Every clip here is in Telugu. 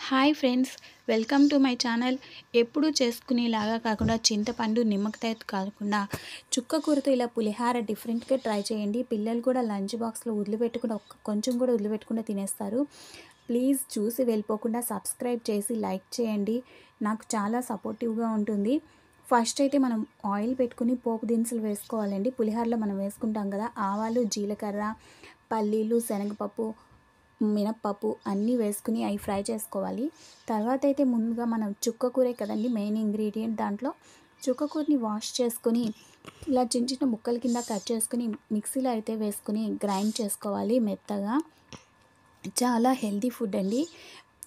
Hi friends, welcome to my channel. ఎప్పుడూ చేసుకునేలాగా కాకుండా చింతపండు నిమ్మకాయతో కాకుండా చుక్క కూరతో ఇలా పులిహార డిఫరెంట్గా ట్రై చేయండి. పిల్లలు కూడా లంచ్ బాక్స్లో వదిలిపెట్టకుండా కొంచెం కూడా వదిలిపెట్టకుండా తినేస్తారు. ప్లీజ్ చూసి వెళ్ళిపోకుండా సబ్స్క్రైబ్ చేసి లైక్ చేయండి, నాకు చాలా సపోర్టివ్గా ఉంటుంది. ఫస్ట్ అయితే మనం ఆయిల్ పెట్టుకుని పోపు దినుసులు వేసుకోవాలండి. పులిహారలో మనం వేసుకుంటాం కదా, ఆవాలు, జీలకర్ర, పల్లీలు, శనగపప్పు, మినప్పప్పు అన్నీ వేసుకుని అవి ఫ్రై చేసుకోవాలి. తర్వాత అయితే ముందుగా మనం చుక్క కూరే కదండి మెయిన్ ఇంగ్రీడియంట్. దాంట్లో చుక్క కూరని వాష్ చేసుకొని ఇలా చిన్న చిన్న ముక్కల కింద కట్ చేసుకుని మిక్సీలో అయితే వేసుకుని గ్రైండ్ చేసుకోవాలి మెత్తగా. చాలా హెల్తీ ఫుడ్ అండి,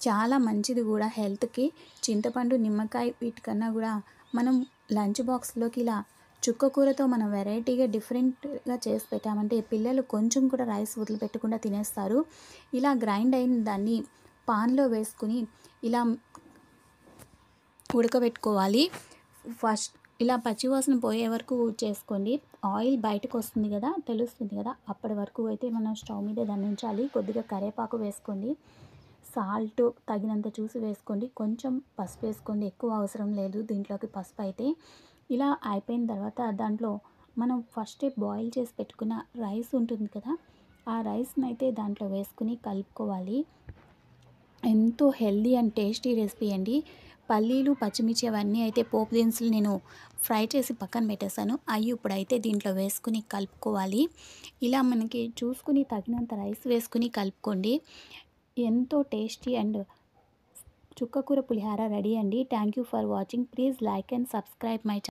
చాలా మంచిది కూడా హెల్త్కి. చింతపండు, నిమ్మకాయ వీటికన్నా కూడా మనం లంచ్ బాక్స్లోకి ఇలా చుక్క కూరతో మనం వెరైటీగా డిఫరెంట్గా చేసి పెట్టామంటే పిల్లలు కొంచెం కూడా రైస్ వదిలిపెట్టకుండా తినేస్తారు. ఇలా గ్రైండ్ అయిన దాన్ని పాన్లో వేసుకుని ఇలా ఉడకబెట్టుకోవాలి. ఫస్ట్ ఇలా పచ్చివాసన పోయే వరకు చేసుకోండి. ఆయిల్ బయటకు వస్తుంది కదా, తెలుస్తుంది కదా, అప్పటి వరకు అయితే మనం స్టవ్ మీద దాన్ని ఉంచాలి. కొద్దిగా కరివేపాకు వేసుకోండి, సాల్ట్ తగినంత చూసి వేసుకోండి, కొంచెం పసుపు వేసుకోండి, ఎక్కువ అవసరం లేదు దీంట్లోకి పసుపు అయితే. ఇలా అయిపోయిన తర్వాత దాంట్లో మనం ఫస్టే బాయిల్ చేసి పెట్టుకున్న రైస్ ఉంటుంది కదా, ఆ రైస్ని అయితే దాంట్లో వేసుకుని కలుపుకోవాలి. ఎంతో హెల్దీ అండ్ టేస్టీ రెసిపీ అండి. పల్లీలు, పచ్చిమిర్చి అవన్నీ అయితే పోపు దినుసులు నేను ఫ్రై చేసి పక్కన పెట్టేశాను, అవి ఇప్పుడైతే దీంట్లో వేసుకుని కలుపుకోవాలి. ఇలా మనకి చూసుకుని తగినంత రైస్ వేసుకుని కలుపుకోండి. ఎంతో టేస్టీ అండ్ చుక్కకూర పులిహార రెడీ అండి. Thank you for watching. Please like and subscribe my channel.